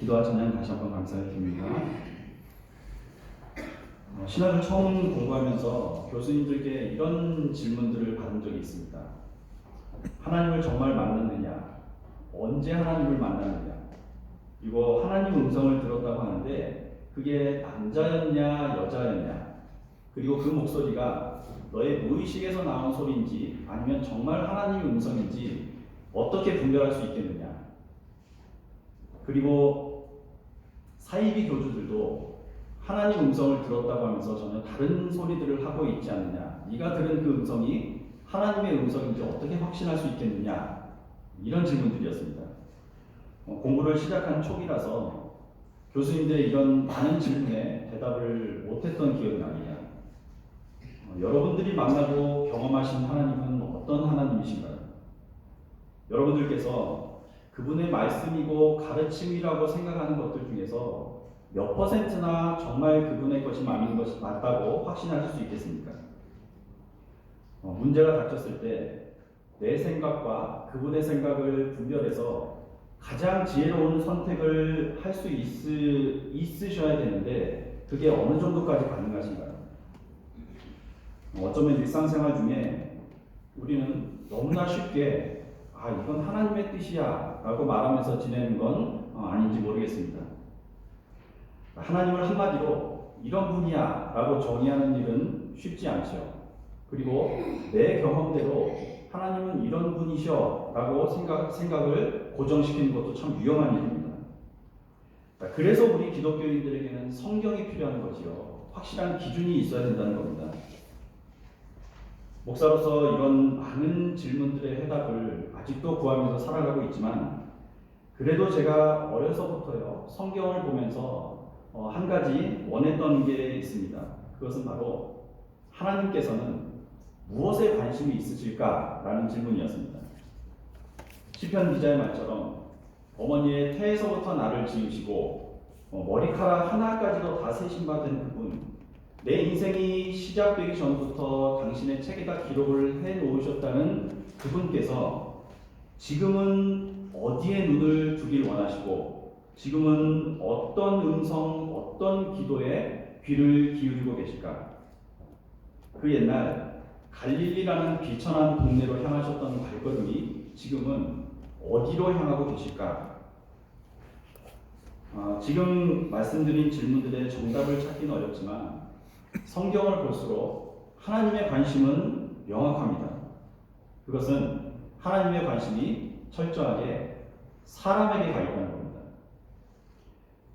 기도와 찬양 다시 한번 감사를 드립니다. 신학을 처음 공부하면서 교수님들께 이런 질문들을 받은 적이 있습니다. 하나님을 정말 만났느냐? 언제 하나님을 만났느냐? 그리고 하나님 음성을 들었다고 하는데 그게 남자였냐 여자였냐? 그리고 그 목소리가 너의 무의식에서 나온 소리인지 아니면 정말 하나님의 음성인지 어떻게 분별할 수 있겠느냐? 그리고 사이비 교주들도 하나님 음성을 들었다고 하면서 전혀 다른 소리들을 하고 있지 않느냐? 네가 들은 그 음성이 하나님의 음성인지 어떻게 확신할 수 있겠느냐? 이런 질문들이었습니다. 공부를 시작한 초기라서 교수님들의 이런 많은 질문에 대답을 못했던 기억이 납니다. 여러분들이 만나고 경험하신 하나님은 어떤 하나님이신가요? 여러분들께서 그분의 말씀이고 가르침이라고 생각하는 것들 중에서 몇 %나 정말 그분의 것이 맞다고 확신하실 수 있겠습니까? 문제가 닥쳤을 때 내 생각과 그분의 생각을 분별해서 가장 지혜로운 선택을 할 수 있으셔야 되는데 그게 어느 정도까지 가능하신가요? 어쩌면 일상생활 중에 우리는 너무나 쉽게 이건 하나님의 뜻이야 라고 말하면서 지내는 건 아닌지 모르겠습니다. 하나님을 한마디로 이런 분이야 라고 정의하는 일은 쉽지 않죠. 그리고 내 경험대로 하나님은 이런 분이셔 라고 생각을 고정시키는 것도 참 위험한 일입니다. 그래서 우리 기독교인들에게는 성경이 필요한 거지요. 확실한 기준이 있어야 된다는 겁니다. 목사로서 이런 많은 질문들의 해답을 아직도 구하면서 살아가고 있지만 그래도 제가 어려서부터요 성경을 보면서 한 가지 원했던 게 있습니다. 그것은 바로 하나님께서는 무엇에 관심이 있으실까라는 질문이었습니다. 시편 기자의 말처럼 어머니의 태에서부터 나를 지으시고 머리카락 하나까지도 다 세신 바 된 그분, 내 인생이 시작되기 전부터 당신의 책에다 기록을 해놓으셨다는 그분께서 지금은 어디에 눈을 두길 원하시고 지금은 어떤 음성, 어떤 기도에 귀를 기울이고 계실까? 그 옛날 갈릴리라는 비천한 동네로 향하셨던 발걸음이 지금은 어디로 향하고 계실까? 지금 말씀드린 질문들의 정답을 찾기는 어렵지만 성경을 볼수록 하나님의 관심은 명확합니다. 그것은 하나님의 관심이 철저하게 사람에게 가 있다는 겁니다.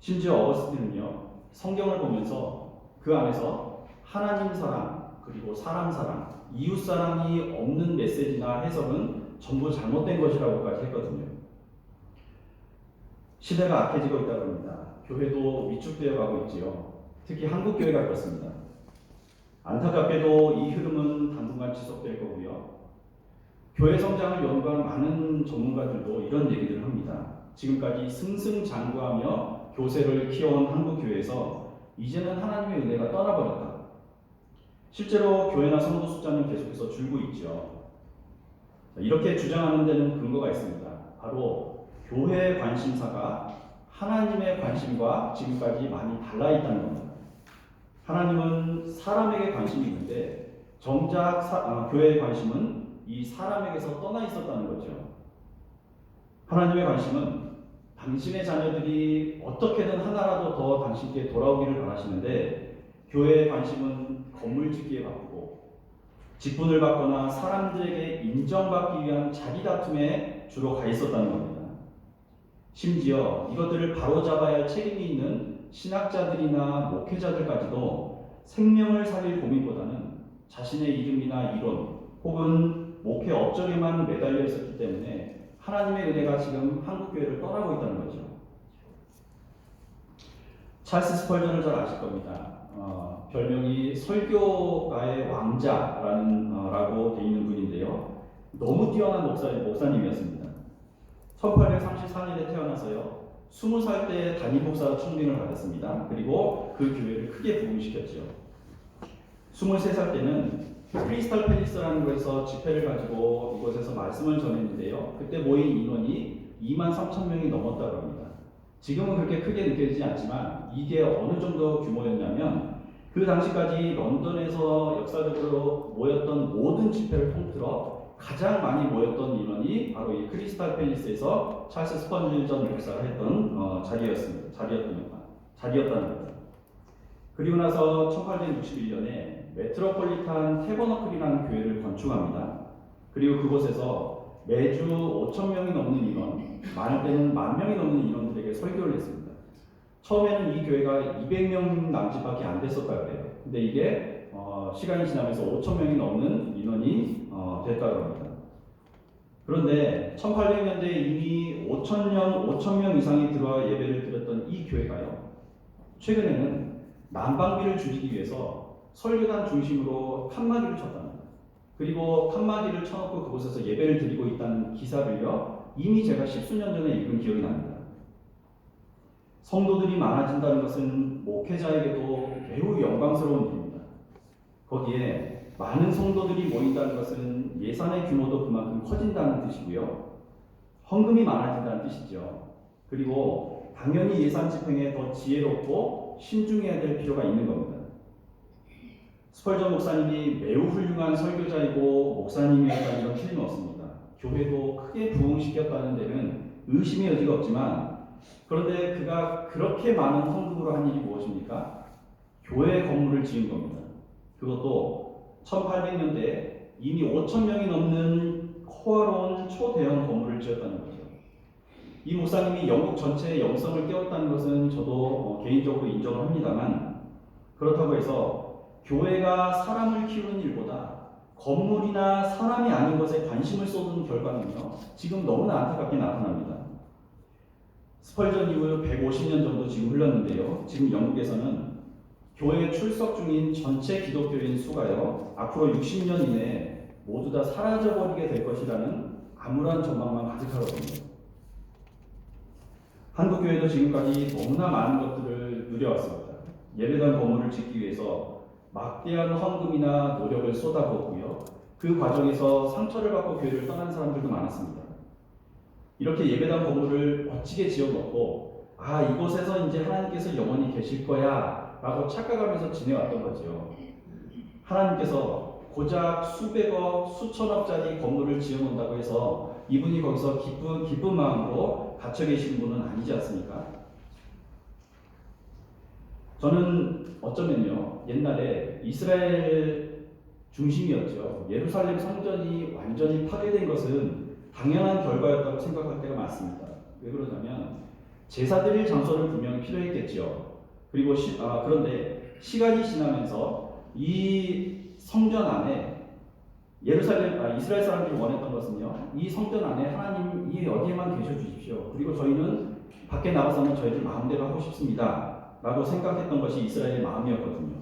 심지어 어거스틴은요, 성경을 보면서 그 안에서 하나님 사랑, 그리고 사람 사랑, 이웃 사랑이 없는 메시지나 해석은 전부 잘못된 것이라고까지 했거든요. 시대가 악해지고 있다고 합니다. 교회도 위축되어 가고 있지요. 특히 한국 교회가 그렇습니다. 안타깝게도 이 흐름은 당분간 지속될 거고요. 교회 성장을 연구한 많은 전문가들도 이런 얘기를 합니다. 지금까지 승승장구하며 교세를 키워온 한국 교회에서 이제는 하나님의 은혜가 떠나버렸다. 실제로 교회나 성도 숫자는 계속해서 줄고 있죠. 이렇게 주장하는 데는 근거가 있습니다. 바로 교회의 관심사가 하나님의 관심과 지금까지 많이 달라 있다는 겁니다. 하나님은 사람에게 관심이 있는데 정작 교회의 관심은 이 사람에게서 떠나 있었다는 거죠. 하나님의 관심은 당신의 자녀들이 어떻게든 하나라도 더 당신께 돌아오기를 바라시는데 교회의 관심은 건물 짓기에 바쁘고 직분을 받거나 사람들에게 인정받기 위한 자기 다툼에 주로 가 있었다는 겁니다. 심지어 이것들을 바로잡아야 할 책임이 있는 신학자들이나 목회자들까지도 생명을 살릴 고민보다는 자신의 이름이나 이론 혹은 목회 업적에만 매달려 있었기 때문에 하나님의 은혜가 지금 한국교회를 떠나고 있다는 거죠. 찰스 스펄전을 잘 아실 겁니다. 별명이 설교가의 왕자라고 되어 있는 분인데요. 너무 뛰어난 목사님이었습니다. 1834년에 태어나서요. 20살 때 담임 목사로 청빙을 받았습니다. 그리고 그 교회를 크게 부흥시켰죠. 23살 때는 크리스탈 팰리스라는 곳에서 집회를 가지고 이곳에서 말씀을 전했는데요. 그때 모인 인원이 23,000명이 넘었다고 합니다. 지금은 그렇게 크게 느껴지지 않지만 이게 어느 정도 규모였냐면 그 당시까지 런던에서 역사적으로 모였던 모든 집회를 통틀어 가장 많이 모였던 인원이 바로 이 크리스탈 팰리스에서 찰스 스펀전 목사가 했던 자리였다는 겁니다. 그리고 나서 1861년에 메트로폴리탄 태버너클이라는 교회를 건축합니다. 그리고 그곳에서 매주 5,000명이 넘는 인원, 많을 때는 10,000명이 넘는 인원들에게 설교를 했습니다. 처음에는 이 교회가 200명 남짓밖에 안 됐었다고 해요. 근데 이게 시간이 지나면서 5,000명이 넘는 인원이 됐다고 합니다. 그런데 1800년대에 이미 5,000명 이상이 들어와 예배를 드렸던 이 교회가요, 최근에는 난방비를 줄이기 위해서 설교단 중심으로 칸막이를 쳤답니다. 그리고 칸막이를 쳐놓고 그곳에서 예배를 드리고 있다는 기사를요, 이미 제가 10수년 전에 읽은 기억이 납니다. 성도들이 많아진다는 것은 목회자에게도 매우 영광스러운 일입니다. 거기에 많은 성도들이 모인다는 것은 예산의 규모도 그만큼 커진다는 뜻이고요. 헌금이 많아진다는 뜻이죠. 그리고 당연히 예산 집행에 더 지혜롭고 신중해야 될 필요가 있는 겁니다. 스펄전 목사님이 매우 훌륭한 설교자이고 목사님이었다는 건 틀림없습니다. 교회도 크게 부흥시켰다는 데는 의심의 여지가 없지만, 그런데 그가 그렇게 많은 헌금으로 한 일이 무엇입니까? 교회 건물을 지은 겁니다. 그것도 1800년대에 이미 5,000명이 넘는 호화로운 초대형 건물을 지었다는 거죠. 이 목사님이 영국 전체의 영성을 깨웠다는 것은 저도 개인적으로 인정을 합니다만, 그렇다고 해서 교회가 사람을 키우는 일보다 건물이나 사람이 아닌 것에 관심을 쏟은 결과는요, 지금 너무나 안타깝게 나타납니다. 스펄전 이후 150년 정도 지금 흘렀는데요, 지금 영국에서는 교회에 출석 중인 전체 기독교인 수가요, 앞으로 60년 이내에 모두 다 사라져버리게 될 것이라는 암울한 전망만 가득하거든요. 한국교회도 지금까지 너무나 많은 것들을 누려왔습니다. 예배당 건물을 짓기 위해서 막대한 헌금이나 노력을 쏟아붓고요, 그 과정에서 상처를 받고 교회를 떠난 사람들도 많았습니다. 이렇게 예배당 건물을 멋지게 지어놓고 이곳에서 이제 하나님께서 영원히 계실 거야 라고 착각하면서 지내왔던 거죠. 하나님께서 고작 수백억, 수천억짜리 건물을 지어놓는다고 해서 이분이 거기서 기쁜 마음으로 갇혀 계시는 분은 아니지 않습니까? 저는 어쩌면요, 옛날에 이스라엘 중심이었죠. 예루살렘 성전이 완전히 파괴된 것은 당연한 결과였다고 생각할 때가 많습니다. 왜 그러냐면 제사 드릴 장소를 분명히 필요했겠죠. 그리고 그런데 시간이 지나면서 이 성전 안에 이스라엘 사람들이 원했던 것은요, 이 성전 안에 하나님 이 어디에만 계셔 주십시오. 그리고 저희는 밖에 나가서는 저희들 마음대로 하고 싶습니다 라고 생각했던 것이 이스라엘의 마음이었거든요.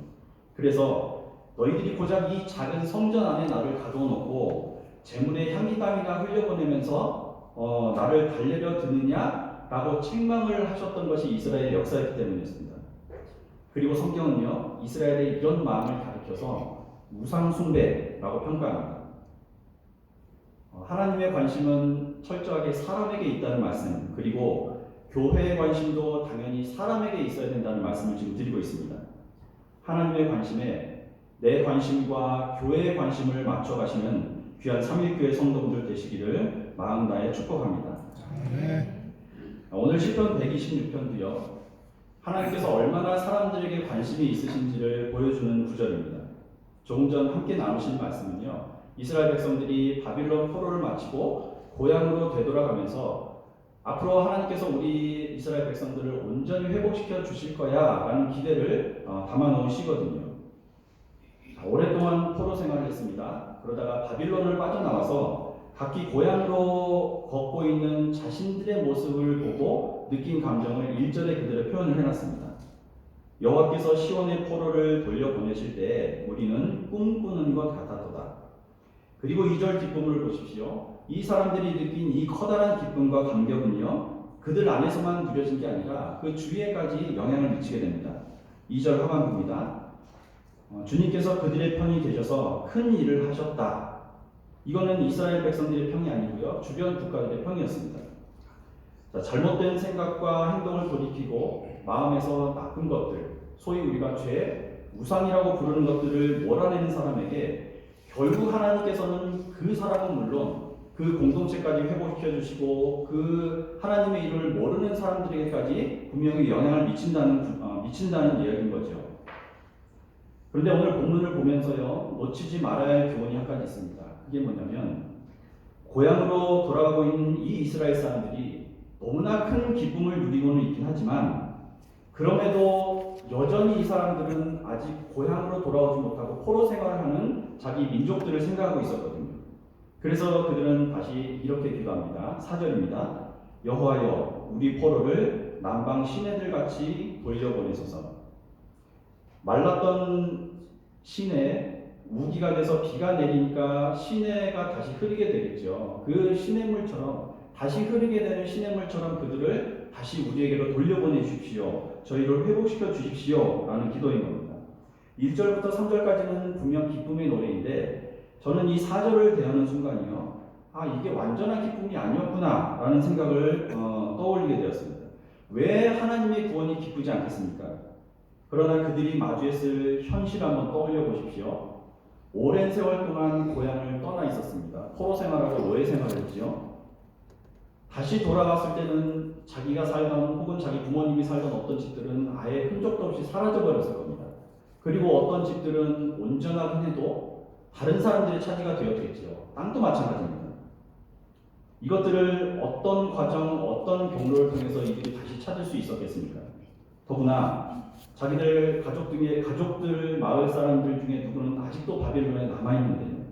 그래서 너희들이 고작 이 작은 성전 안에 나를 가둬놓고 재물의 향기땀이나 흘려보내면서 나를 달래려 드느냐 라고 책망을 하셨던 것이 이스라엘의 역사였기 때문이었습니다. 그리고 성경은요, 이스라엘의 이런 마음을 가리켜서 우상숭배라고 평가합니다. 하나님의 관심은 철저하게 사람에게 있다는 말씀, 그리고 교회의 관심도 당연히 사람에게 있어야 된다는 말씀을 지금 드리고 있습니다. 하나님의 관심에 내 관심과 교회의 관심을 맞춰가시는 귀한 삼일교회 성도분들 되시기를 마음 다해 축복합니다. 오늘 시편 126편도요, 하나님께서 얼마나 사람들에게 관심이 있으신지를 보여주는 구절입니다. 조금 전 함께 나누신 말씀은요, 이스라엘 백성들이 바빌론 포로를 마치고 고향으로 되돌아가면서 앞으로 하나님께서 우리 이스라엘 백성들을 온전히 회복시켜 주실 거야 라는 기대를 담아놓은 시거든요. 오랫동안 포로 생활을 했습니다. 그러다가 바빌론을 빠져나와서 각기 고향으로 걷고 있는 자신들의 모습을 보고 느낀 감정을 1절에 그대로 표현을 해놨습니다. 여호와께서 시온의 포로를 돌려보내실 때 우리는 꿈꾸는 것 같았도다. 그리고 2절 뒷부분을 보십시오. 이 사람들이 느낀 이 커다란 기쁨과 감격은요, 그들 안에서만 누려진 게 아니라 그 주위에까지 영향을 미치게 됩니다. 2절 하반부입니다. 주님께서 그들의 편이 되셔서 큰 일을 하셨다. 이거는 이스라엘 백성들의 평이 아니고요, 주변 국가들의 평이었습니다. 자, 잘못된 생각과 행동을 돌이키고 마음에서 나쁜 것들, 소위 우리가 죄, 우상이라고 부르는 것들을 몰아내는 사람에게 결국 하나님께서는 그 사람은 물론 그 공동체까지 회복시켜 주시고 그 하나님의 이름을 모르는 사람들에게까지 분명히 영향을 미친다는 이야기인 거죠. 그런데 오늘 본문을 보면서요, 놓치지 말아야 할 교훈이 한 가지 있습니다. 그게 뭐냐면 고향으로 돌아가고 있는 이 이스라엘 사람들이 너무나 큰 기쁨을 누리고는 있긴 하지만 그럼에도 여전히 이 사람들은 아직 고향으로 돌아오지 못하고 포로 생활을 하는 자기 민족들을 생각하고 있었거든요. 그래서 그들은 다시 이렇게 기도합니다. 4절입니다. 여호와여 우리 포로를 남방 시내들 같이 돌려보내소서. 말랐던 시내 우기가 돼서 비가 내리니까 시내가 다시 흐리게 되겠죠. 그 시냇물처럼 다시 흐르게 되는 시냇물처럼 그들을 다시 우리에게로 돌려보내 주십시오. 저희를 회복시켜 주십시오. 라는 기도인 겁니다. 1절부터 3절까지는 분명 기쁨의 노래인데 저는 이 4절을 대하는 순간이요. 이게 완전한 기쁨이 아니었구나 라는 생각을 떠올리게 되었습니다. 왜 하나님의 구원이 기쁘지 않겠습니까? 그러나 그들이 마주했을 현실을 한번 떠올려 보십시오. 오랜 세월 동안 고향을 떠나 있었습니다. 포로 생활하고 노예 생활을 했지요. 다시 돌아갔을 때는 자기가 살던 혹은 자기 부모님이 살던 어떤 집들은 아예 흔적도 없이 사라져 버렸을 겁니다. 그리고 어떤 집들은 온전하긴 해도 다른 사람들의 차지가 되었겠지요. 땅도 마찬가지입니다. 이것들을 어떤 과정, 어떤 경로를 통해서 이들이 다시 찾을 수 있었겠습니까? 더구나 자기들 가족들 마을 사람들 중에 누구는 아직도 바벨론에 남아 있는데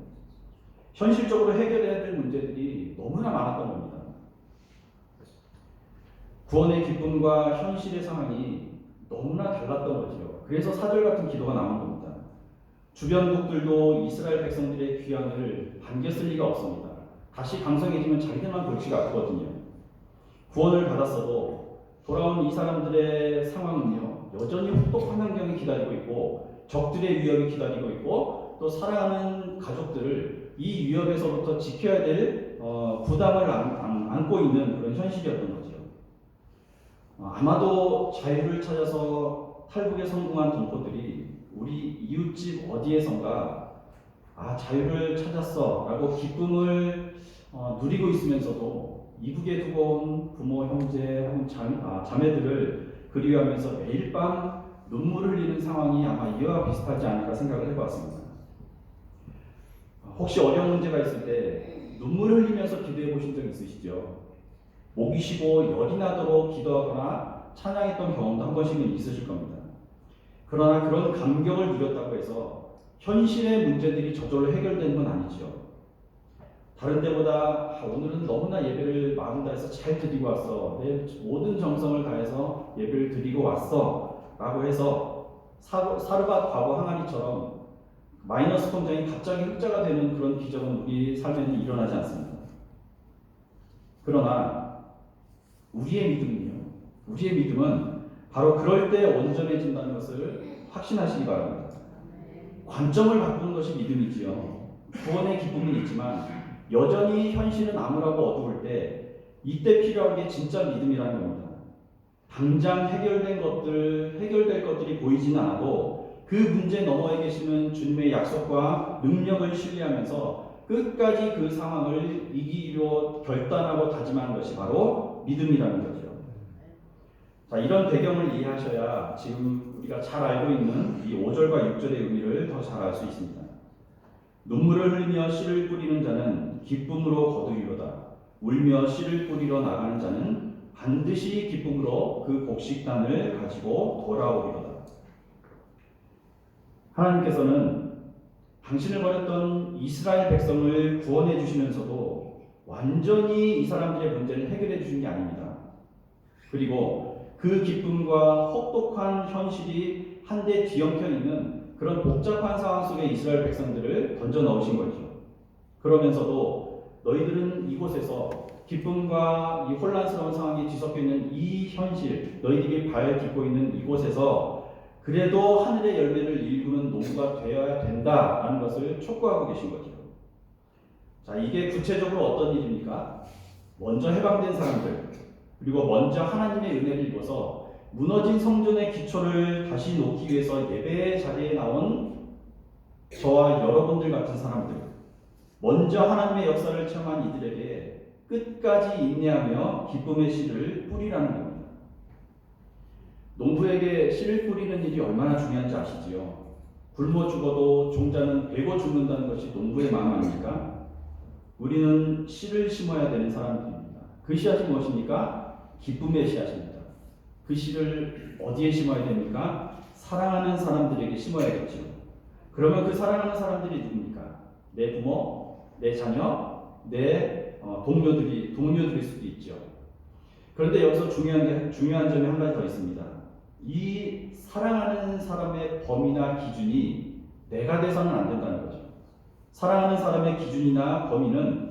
현실적으로 해결해야 될 문제들이 너무나 많았던 겁니다. 구원의 기쁨과 현실의 상황이 너무나 달랐던 거죠. 그래서 4절 같은 기도가 나온 겁니다. 주변국들도 이스라엘 백성들의 귀환을 반겼을 리가 없습니다. 다시 강성해지면 자기들만 골치가 아프거든요. 구원을 받았어도 돌아온 이 사람들의 상황은요, 여전히 혹독한 환경이 기다리고 있고 적들의 위협이 기다리고 있고 또 사랑하는 가족들을 이 위협에서부터 지켜야 될 부담을 안고 있는 그런 현실이었던 거죠. 아마도 자유를 찾아서 탈북에 성공한 동포들이 우리 이웃집 어디에선가 자유를 찾았어 라고 기쁨을 누리고 있으면서도 이북에 두고 온 부모, 형제 혹은 자매들을 그리워하면서 매일 밤 눈물을 흘리는 상황이 아마 이와 비슷하지 않을까 생각을 해보았습니다. 혹시 어려운 문제가 있을 때 눈물을 흘리면서 기도해 보신 적 있으시죠? 목이 쉬고 열이 나도록 기도하거나 찬양했던 경험도 한 번씩은 있으실 겁니다. 그러나 그런 감격을 누렸다고 해서 현실의 문제들이 저절로 해결되는 건 아니죠. 다른 때보다 오늘은 너무나 예배를 마음 다해서 잘 드리고 왔어. 내 모든 정성을 다해서 예배를 드리고 왔어. 라고 해서 사르밧 과거 항아리처럼 마이너스 통장이 갑자기 흑자가 되는 그런 기적은 우리 삶에는 일어나지 않습니다. 그러나 우리의 믿음은 바로 그럴 때 온전해진다는 것을 확신하시기 바랍니다. 관점을 바꾸는 것이 믿음이지요. 구원의 기쁨은 있지만 여전히 현실은 암울하고 어두울 때 이때 필요한 게 진짜 믿음이라는 겁니다. 당장 해결될 것들이 보이지는 않아도 그 문제 너머에 계시는 주님의 약속과 능력을 신뢰하면서 끝까지 그 상황을 이기기로 결단하고 다짐하는 것이 바로 믿음이라는 거죠. 자, 이런 배경을 이해하셔야 지금 우리가 잘 알고 있는 이 5절과 6절의 의미를 더 잘 알 수 있습니다. 눈물을 흘리며 씨를 뿌리는 자는 기쁨으로 거두리로다. 울며 씨를 뿌리러 나가는 자는 반드시 기쁨으로 그 곡식단을 가지고 돌아오리로다. 하나님께서는 당신을 버렸던 이스라엘 백성을 구원해 주시면서도 완전히 이 사람들의 문제를 해결해 주신 게 아닙니다. 그리고 그 기쁨과 혹독한 현실이 한데 뒤엉켜 있는 그런 복잡한 상황 속에 이스라엘 백성들을 던져 넣으신 거죠. 그러면서도 너희들은 이곳에서 기쁨과 이 혼란스러운 상황이 뒤섞여 있는 이 현실, 너희들이 발 딛고 있는 이곳에서 그래도 하늘의 열매를 일구는 농부가 되어야 된다라는 것을 촉구하고 계신 거죠. 자, 이게 구체적으로 어떤 일입니까? 먼저 해방된 사람들, 그리고 먼저 하나님의 은혜를 입어서 무너진 성전의 기초를 다시 놓기 위해서 예배 자리에 나온 저와 여러분들 같은 사람들, 먼저 하나님의 역사를 체험한 이들에게 끝까지 인내하며 기쁨의 씨를 뿌리라는 겁니다. 농부에게 씨를 뿌리는 일이 얼마나 중요한지 아시지요? 굶어 죽어도 종자는 베고 죽는다는 것이 농부의 마음 아닙니까? 우리는 씨를 심어야 되는 사람들입니다. 그 씨앗이 무엇입니까? 기쁨의 씨앗입니다. 그 씨를 어디에 심어야 됩니까? 사랑하는 사람들에게 심어야겠죠. 그러면 그 사랑하는 사람들이 누굽니까? 내 부모, 내 자녀, 내 동료들일 수도 있죠. 그런데 여기서 중요한 점이 한 가지 더 있습니다. 이 사랑하는 사람의 범위나 기준이 내가 돼서는 안 된다는 거죠. 사랑하는 사람의 기준이나 범위는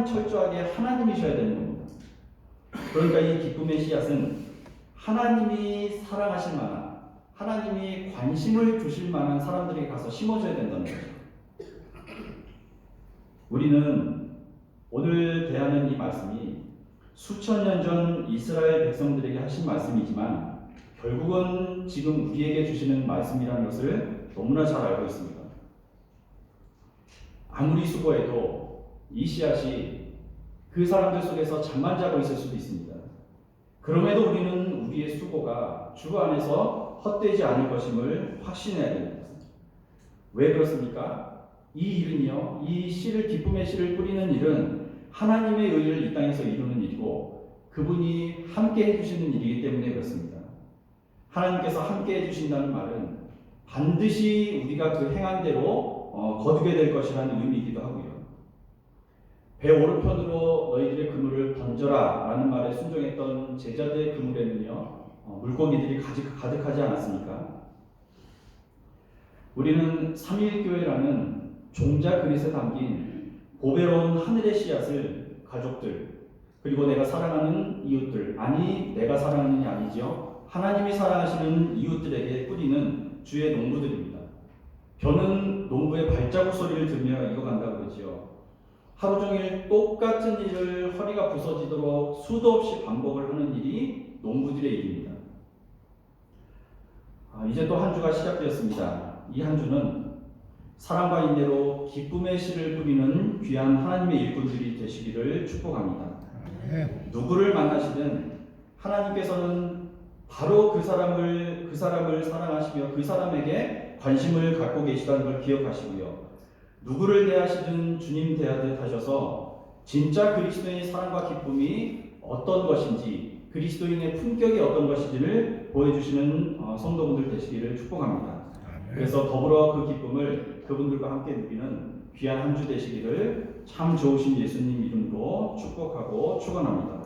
철저하게 하나님이셔야 되는 겁니다. 그러니까 이 기쁨의 씨앗은 하나님이 사랑하실 만한, 하나님이 관심을 두실 만한 사람들에게 가서 심어줘야 된다는 거죠. 우리는 오늘 대하는 이 말씀이 수천 년 전 이스라엘 백성들에게 하신 말씀이지만 결국은 지금 우리에게 주시는 말씀이라는 것을 너무나 잘 알고 있습니다. 아무리 수고해도 이 씨앗이 그 사람들 속에서 잠만 자고 있을 수도 있습니다. 그럼에도 우리는 우리의 수고가 주 안에서 헛되지 않을 것임을 확신해야 됩니다. 왜 그렇습니까? 이 일은요, 이 씨를, 기쁨의 씨를 뿌리는 일은 하나님의 의를 이 땅에서 이루는 일이고 그분이 함께 해주시는 일이기 때문에 그렇습니다. 하나님께서 함께 해주신다는 말은 반드시 우리가 그 행한 대로 거두게 될 것이라는 의미이기도 하고요. 배 오른편으로 너희들의 그물을 던져라 라는 말에 순종했던 제자들의 그물에는요, 물고기들이 가득하지 않았습니까? 우리는 삼위일교회라는 종자 그릇에 담긴 보배로운 하늘의 씨앗을 가족들, 그리고 내가 사랑하는 이웃들, 아니 내가 사랑하는 이 아니죠. 하나님이 사랑하시는 이웃들에게 뿌리는 주의 농부들입니다. 벼는 농부의 발자국 소리를 들으며 익어간다고 그러지요. 하루 종일 똑같은 일을 허리가 부서지도록 수도 없이 반복을 하는 일이 농부들의 일입니다. 이제 또 한 주가 시작되었습니다. 이 한 주는 사랑과 인내로 기쁨의 씨를 뿌리는 귀한 하나님의 일꾼들이 되시기를 축복합니다. 누구를 만나시든 하나님께서는 바로 그 사람을 사랑하시며 그 사람에게 관심을 갖고 계시다는 걸 기억하시고요. 누구를 대하시든 주님 대하듯 하셔서 진짜 그리스도인의 사랑과 기쁨이 어떤 것인지, 그리스도인의 품격이 어떤 것인지를 보여주시는 성도분들 되시기를 축복합니다. 그래서 더불어 그 기쁨을 그분들과 함께 누리는 귀한 한 주 되시기를 참 좋으신 예수님 이름으로 축복하고 축원합니다.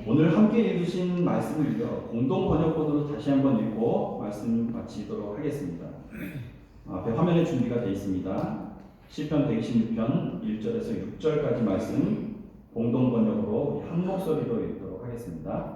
오늘 함께 읽으신 말씀을요, 공동 번역본으로 다시 한번 읽고 말씀 마치도록 하겠습니다. 앞에 화면에 준비가 되어 있습니다. 시편 126편 1절에서 6절까지 말씀 공동 번역으로 한 목소리로 읽도록 하겠습니다.